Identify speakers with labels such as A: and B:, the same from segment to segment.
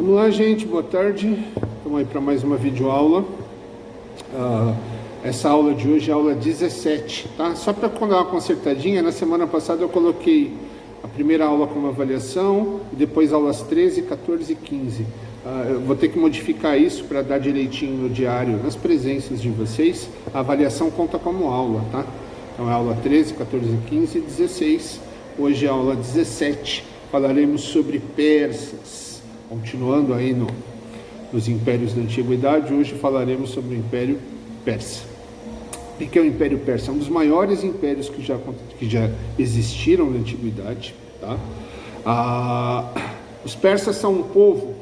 A: Vamos lá, gente, boa tarde. Estamos aí para mais uma videoaula. Essa aula de hoje é a aula 17, tá? Só para dar uma consertadinha, na semana passada eu coloquei a primeira aula como avaliação, e depois aulas 13, 14 e 15. Eu vou ter que modificar isso para dar direitinho no diário, nas presenças de vocês. A avaliação conta como aula, tá? Então é aula 13, 14 e 15 e 16. Hoje é a aula 17. Falaremos sobre persas. Continuando aí nos impérios da antiguidade, hoje falaremos sobre o Império Persa. O que é o Império Persa? É um dos maiores impérios que já existiram na antiguidade, tá? Os persas são um povo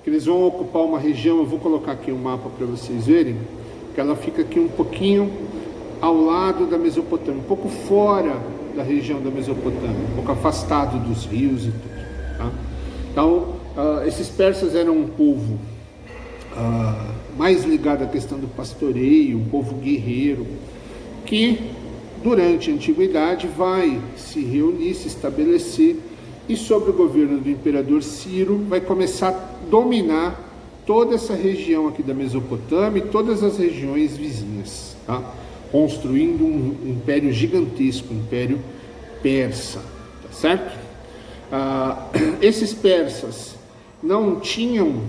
A: que eles vão ocupar uma região. Eu vou colocar aqui um mapa para vocês verem, que ela fica aqui um pouquinho ao lado da Mesopotâmia, um pouco fora da região da Mesopotâmia, um pouco afastado dos rios e tudo, tá? Então, esses persas eram um povo mais ligado à questão do pastoreio, um povo guerreiro, que durante a antiguidade vai se reunir, se estabelecer, e sob o governo do imperador Ciro vai começar a dominar toda essa região aqui da Mesopotâmia e todas as regiões vizinhas, tá? Construindo um império gigantesco, um império persa, tá certo? Esses persas não tinham,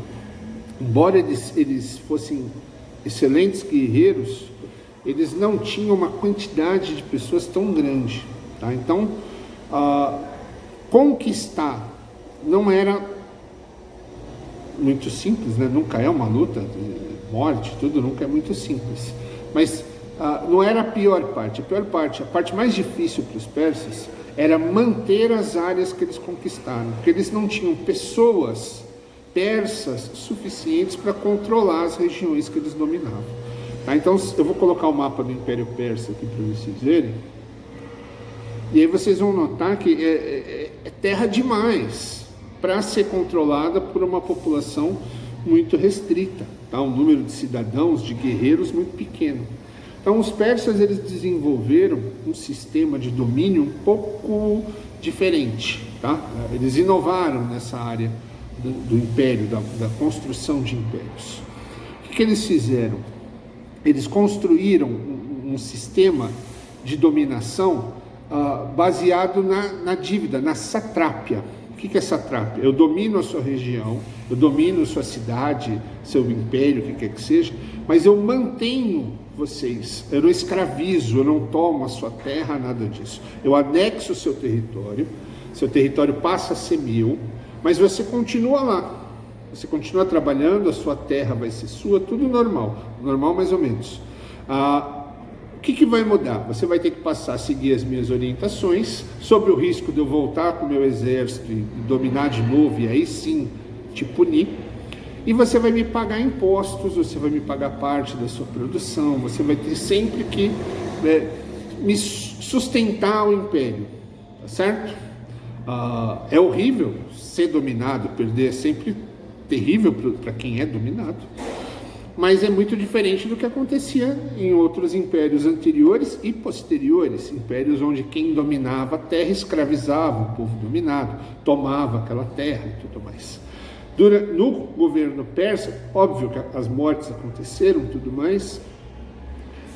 A: embora eles fossem excelentes guerreiros, eles não tinham uma quantidade de pessoas tão grande, tá? Então, conquistar não era muito simples, né? Nunca é uma luta, morte, tudo nunca é muito simples, mas não era a pior parte. A parte mais difícil para os persas era manter as áreas que eles conquistaram, porque eles não tinham pessoas persas suficientes para controlar as regiões que eles dominavam, tá? Então eu vou colocar o mapa do Império Persa aqui para vocês verem, e aí vocês vão notar que é terra demais para ser controlada por uma população muito restrita, tá? Um número de cidadãos, de guerreiros muito pequeno. Então os persas eles desenvolveram um sistema de domínio um pouco diferente, tá? Eles inovaram nessa área do império, da construção de impérios. O que eles fizeram? Eles construíram um sistema de dominação baseado na dívida, na satrápia. O que é satrápia? Eu domino a sua região, eu domino a sua cidade, seu império, o que quer que seja, mas eu mantenho vocês, eu não escravizo, eu não tomo a sua terra, nada disso. Eu anexo o seu território passa a ser meu, mas você continua lá, você continua trabalhando, a sua terra vai ser sua, tudo normal mais ou menos. O que vai mudar? Você vai ter que passar a seguir as minhas orientações, sob o risco de eu voltar com o meu exército e dominar de novo, e aí sim te punir. E você vai me pagar impostos, você vai me pagar parte da sua produção, você vai ter sempre que me sustentar o império, tá certo? É horrível ser dominado, perder é sempre terrível para quem é dominado, mas é muito diferente do que acontecia em outros impérios anteriores e posteriores, impérios onde quem dominava a terra escravizava o povo dominado, tomava aquela terra e tudo mais. No governo persa, óbvio que as mortes aconteceram e tudo mais,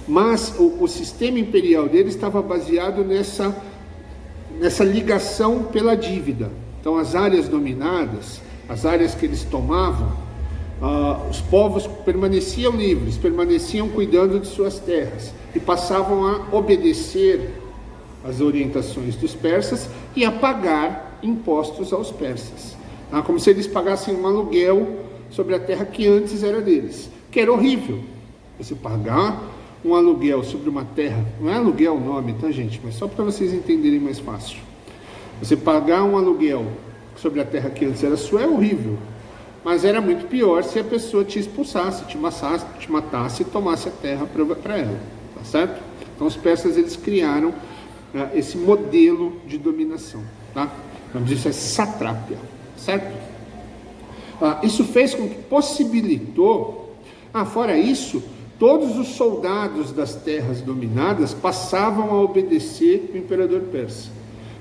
A: mas o sistema imperial dele estava baseado nessa ligação pela dívida. Então as áreas dominadas, as áreas que eles tomavam, os povos permaneciam livres, permaneciam cuidando de suas terras e passavam a obedecer às orientações dos persas e a pagar impostos aos persas. Como se eles pagassem um aluguel sobre a terra que antes era deles, que era horrível. Você pagar um aluguel sobre uma terra, não é aluguel o nome, tá, gente? Mas só para vocês entenderem mais fácil. Você pagar um aluguel sobre a terra que antes era sua é horrível, mas era muito pior se a pessoa te expulsasse, te matasse e tomasse a terra para ela, tá certo? Então os persas eles criaram esse modelo de dominação, tá? Então isso é satrápia. Certo? Isso fez com que possibilitou, fora isso, todos os soldados das terras dominadas passavam a obedecer o imperador persa.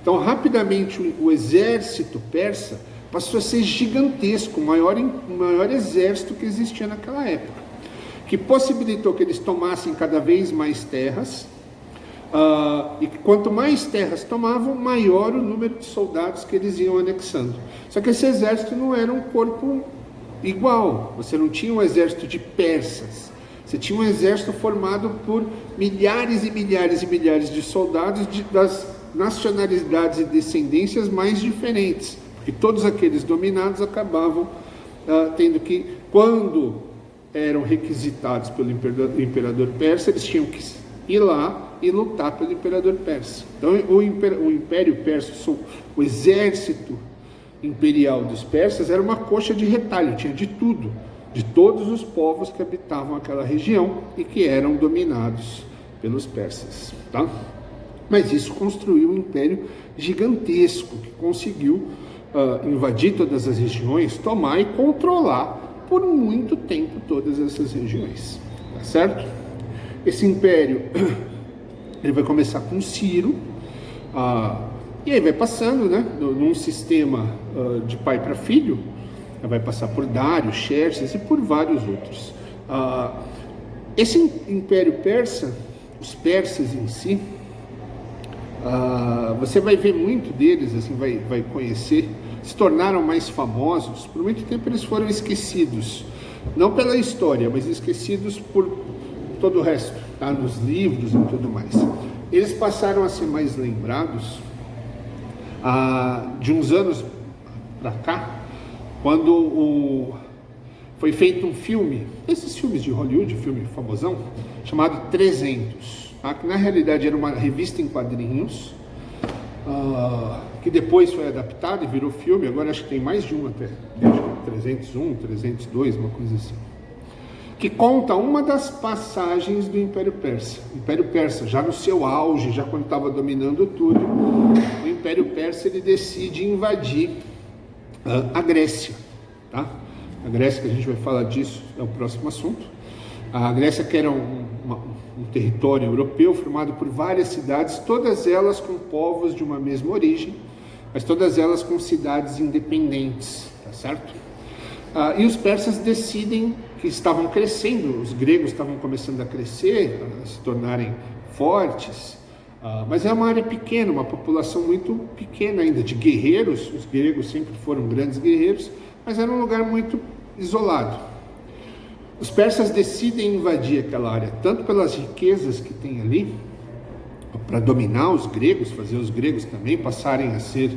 A: Então, rapidamente, o exército persa passou a ser gigantesco, o maior exército que existia naquela época, que possibilitou que eles tomassem cada vez mais terras, e que quanto mais terras tomavam, maior o número de soldados que eles iam anexando. Só que esse exército não era um corpo igual, você não tinha um exército de persas, você tinha um exército formado por milhares e milhares e milhares de soldados das nacionalidades e descendências mais diferentes, porque todos aqueles dominados acabavam tendo que, quando eram requisitados pelo imperador persa, eles tinham que ir lá e lutar pelo imperador persa. Então o império persa, o exército imperial dos persas era uma coxa de retalho, tinha de tudo, de todos os povos que habitavam aquela região e que eram dominados pelos persas, tá? Mas isso construiu um império gigantesco que conseguiu invadir todas as regiões, tomar e controlar por muito tempo todas essas regiões, tá certo? Esse império ele vai começar com Ciro, e aí vai passando, né, num sistema de pai para filho, vai passar por Dário, Xerxes e por vários outros. Esse império persa, os persas em si, você vai ver muito deles, assim, vai conhecer, se tornaram mais famosos. Por muito tempo eles foram esquecidos, não pela história, mas esquecidos por todo o resto, tá? Nos livros e tudo mais. Eles passaram a ser mais lembrados de uns anos para cá, quando foi feito um filme, esses filmes de Hollywood, filme famosão, chamado 300, tá? Que na realidade era uma revista em quadrinhos, que depois foi adaptado e virou filme. Agora acho que tem mais de um até, acho que 301, 302, uma coisa assim, que conta uma das passagens do Império Persa. O Império Persa, já no seu auge, já quando estava dominando tudo, o Império Persa ele decide invadir a Grécia, tá? A Grécia, que a gente vai falar disso, é o próximo assunto. A Grécia, que era um território europeu formado por várias cidades, todas elas com povos de uma mesma origem, mas todas elas com cidades independentes, tá certo? E os persas decidem que estavam crescendo, os gregos estavam começando a crescer, a se tornarem fortes, mas é uma área pequena, uma população muito pequena ainda, de guerreiros. Os gregos sempre foram grandes guerreiros, mas era um lugar muito isolado. Os persas decidem invadir aquela área, tanto pelas riquezas que tem ali, para dominar os gregos, fazer os gregos também passarem a ser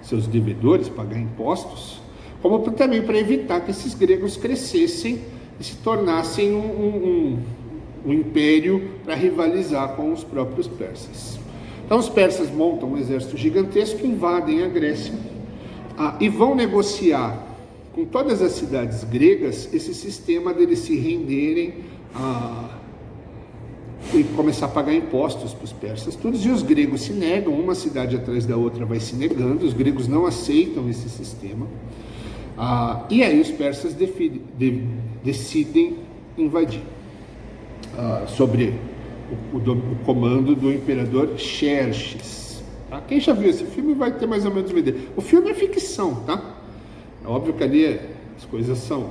A: seus devedores, pagar impostos, como também para evitar que esses gregos crescessem e se tornassem um império para rivalizar com os próprios persas. Então os persas montam um exército gigantesco, invadem a Grécia e vão negociar com todas as cidades gregas esse sistema deles se renderem e começar a pagar impostos para os persas, todos. E os gregos se negam, uma cidade atrás da outra vai se negando, os gregos não aceitam esse sistema, e aí os persas decidem invadir, sobre o comando do imperador Xerxes. Tá? Quem já viu esse filme vai ter mais ou menos uma ideia. O filme é ficção, tá? É óbvio que ali as coisas são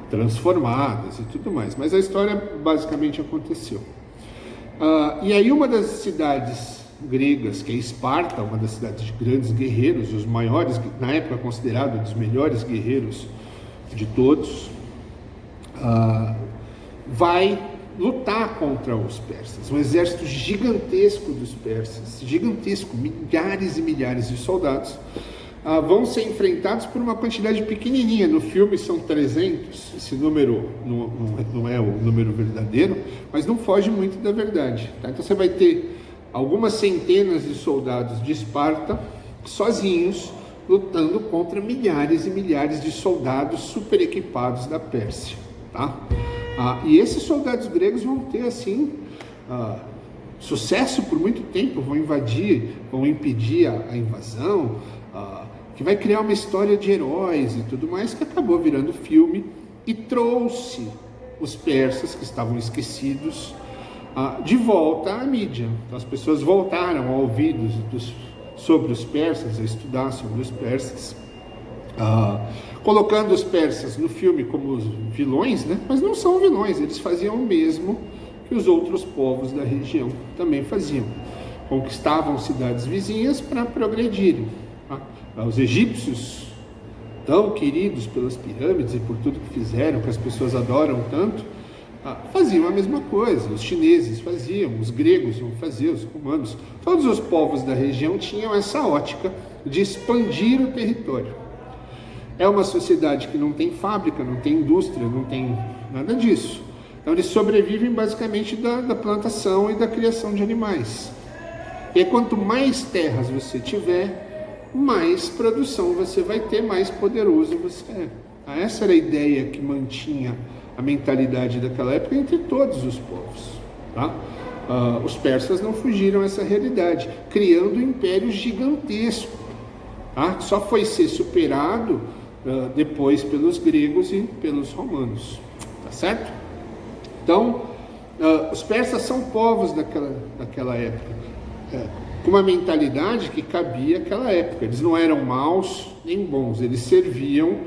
A: transformadas e tudo mais, mas a história basicamente aconteceu. E aí uma das cidades gregas, que é Esparta, uma das cidades de grandes guerreiros, os maiores, na época considerado dos melhores guerreiros de todos, vai lutar contra os persas. Um exército gigantesco dos persas, gigantesco, milhares e milhares de soldados, vão ser enfrentados por uma quantidade pequenininha. No filme são 300, esse número não é o número verdadeiro, mas não foge muito da verdade, tá? Então você vai ter algumas centenas de soldados de Esparta, sozinhos, lutando contra milhares e milhares de soldados super equipados da Pérsia, tá? E esses soldados gregos vão ter, assim, sucesso por muito tempo, vão invadir, vão impedir a invasão, que vai criar uma história de heróis e tudo mais, que acabou virando filme e trouxe os persas, que estavam esquecidos, de volta à mídia. Então as pessoas voltaram a ouvir sobre os persas, a estudar sobre os persas, colocando os persas no filme como os vilões, né? Mas não são vilões, eles faziam o mesmo que os outros povos da região também faziam. Conquistavam cidades vizinhas para progredirem. Tá? Os egípcios, tão queridos pelas pirâmides e por tudo que fizeram, que as pessoas adoram tanto, faziam a mesma coisa. Os chineses faziam, os gregos iam fazer, os romanos. Todos os povos da região tinham essa ótica de expandir o território. É uma sociedade que não tem fábrica, não tem indústria, não tem nada disso. Então eles sobrevivem basicamente da plantação e da criação de animais. E aí, quanto mais terras você tiver, mais produção você vai ter, mais poderoso você é. Essa era a ideia que mantinha a mentalidade daquela época entre todos os povos. Tá? Os persas não fugiram essa realidade, criando um império gigantesco. Tá? Só foi ser superado depois pelos gregos e pelos romanos. Tá certo? Então, os persas são povos daquela época, com uma mentalidade que cabia àquela época. Eles não eram maus nem bons, eles serviam,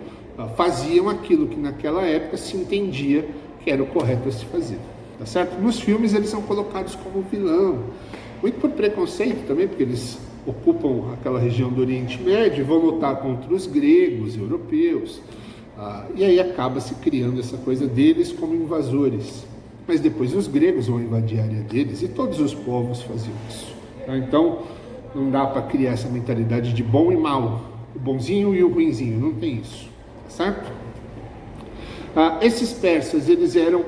A: faziam aquilo que naquela época se entendia que era o correto a se fazer. Tá certo? Nos filmes eles são colocados como vilão, muito por preconceito também, porque eles ocupam aquela região do Oriente Médio e vão lutar contra os gregos, europeus, e aí acaba se criando essa coisa deles como invasores. Mas depois os gregos vão invadir a área deles e todos os povos faziam isso. Então não dá para criar essa mentalidade de bom e mal, o bonzinho e o ruinzinho, não tem isso, tá certo? Esses persas, eles eram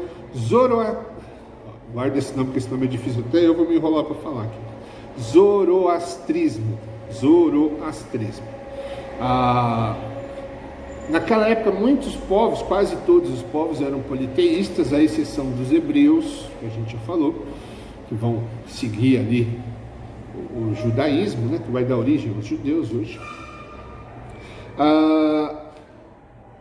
A: guarda esse nome, porque esse nome é difícil, até eu vou me enrolar para falar aqui. Zoroastrismo. Naquela época muitos povos, quase todos os povos eram politeístas, à exceção dos hebreus, que a gente já falou, que vão seguir ali o judaísmo, né, que vai dar origem aos judeus hoje.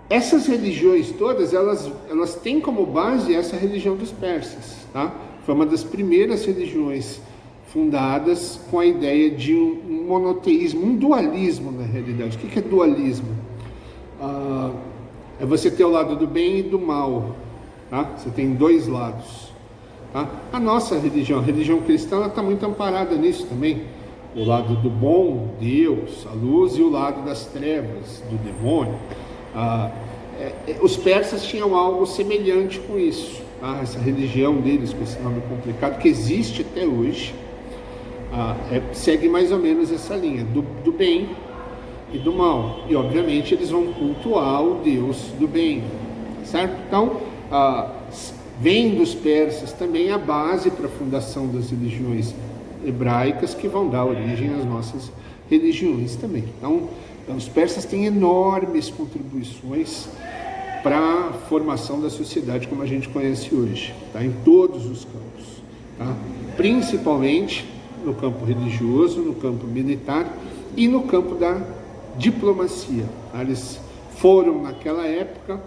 A: Essas religiões todas, elas têm como base essa religião dos persas. Tá? Foi uma das primeiras religiões fundadas com a ideia de um monoteísmo, um dualismo na realidade. O que é dualismo? É você ter o lado do bem e do mal. Tá? Você tem dois lados. Tá? A nossa religião, a religião cristã, ela está muito amparada nisso também. O lado do bom, Deus, a luz, e o lado das trevas, do demônio. Os persas tinham algo semelhante com isso. Tá? Essa religião deles, com esse nome complicado, que existe até hoje, segue mais ou menos essa linha, do bem e do mal. E obviamente eles vão cultuar o Deus do bem. Certo? Então, vem dos persas também a base para a fundação das religiões hebraicas, que vão dar origem às nossas religiões também. Então, os persas têm enormes contribuições para a formação da sociedade como a gente conhece hoje, tá? Em todos os campos, tá? Principalmente no campo religioso, no campo militar e no campo da diplomacia. Tá? Eles foram naquela época,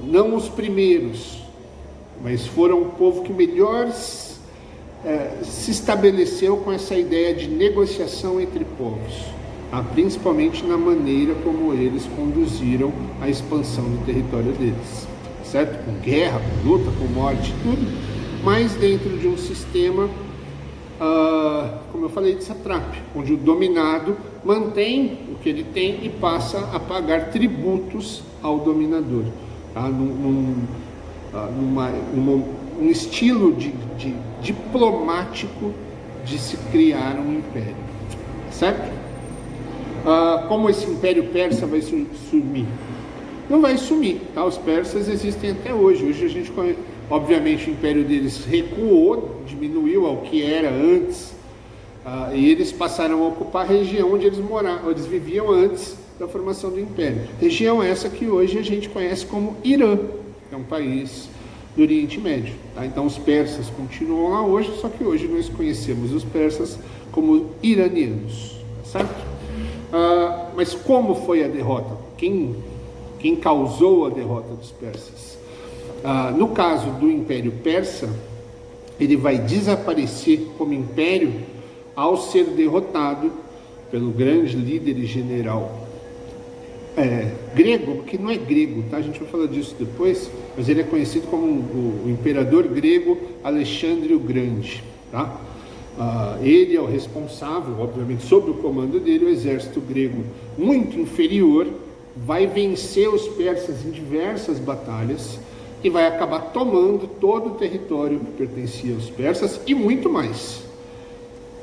A: não os primeiros, mas foram o povo que melhor se estabeleceu com essa ideia de negociação entre povos, principalmente na maneira como eles conduziram a expansão do território deles, certo? Com guerra, com luta, com morte, tudo, mas dentro de um sistema, como eu falei, de satrape, onde o dominado mantém o que ele tem e passa a pagar tributos ao dominador, tá? Um estilo diplomático de se criar um império, certo? Como esse império persa vai sumir? Não vai sumir, tá? Os persas existem até hoje. Hoje a gente conhece, obviamente o império deles recuou, diminuiu ao que era antes, e eles passaram a ocupar a região onde eles moravam, eles viviam antes da formação do império. Região essa que hoje a gente conhece como Irã, que é um país do Oriente Médio. Tá? Então os persas continuam lá hoje, só que hoje nós conhecemos os persas como iranianos, certo? Mas como foi a derrota? Quem causou a derrota dos persas? No caso do Império Persa, ele vai desaparecer como império ao ser derrotado pelo grande líder e general grego, que não é grego, tá? A gente vai falar disso depois, mas ele é conhecido como o imperador grego Alexandre o Grande, tá? Ele é o responsável, obviamente, sob o comando dele, o exército grego muito inferior vai vencer os persas em diversas batalhas e vai acabar tomando todo o território que pertencia aos persas e muito mais.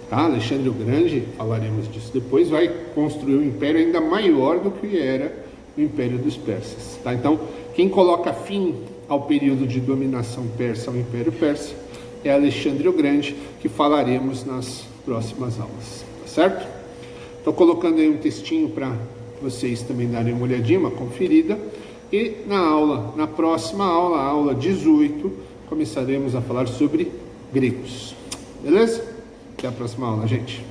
A: Tá? Alexandre o Grande, falaremos disso depois, vai construir um império ainda maior do que era o Império dos Persas. Tá? Então, quem coloca fim ao período de dominação persa, ao Império Persa, é Alexandre o Grande, que falaremos nas próximas aulas. Tá certo? Estou colocando aí um textinho para vocês também darem uma olhadinha, uma conferida. E na próxima aula, a aula 18, começaremos a falar sobre gregos. Beleza? Até a próxima aula, gente.